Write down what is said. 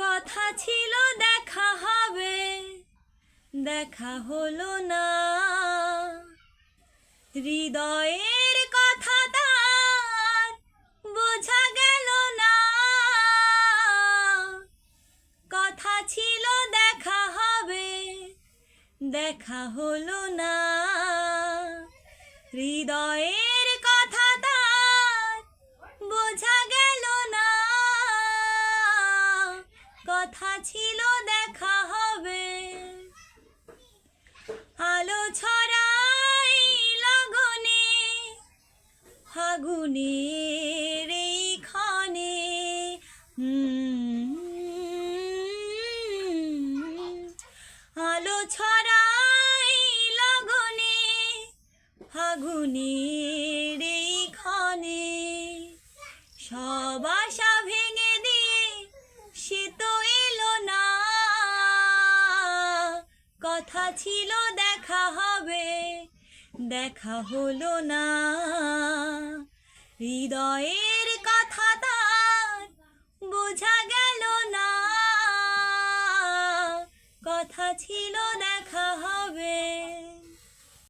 কথা ছিল দেখা হবে, দেখা হলো না। হৃদয়ের কথা তার বোঝা গেল না। কথা ছিল দেখা হবে, দেখা হলো না। হৃদয়ের কথা তার বোঝা গেল না। কথা ছিল দেখা হবে। আলো ছড়াই লগনে ফাগুনের এই ক্ষণে, আলো ছড়াই লগনে ফাগুনের এই ক্ষণে। সব আশা ভেঙে দিয়ে সে তো এলো না। কথা ছিল দেখা হবে, দেখা হলো না। হৃদয়ের কথা তার বোঝা গেল না। কথা ছিল দেখা হবে।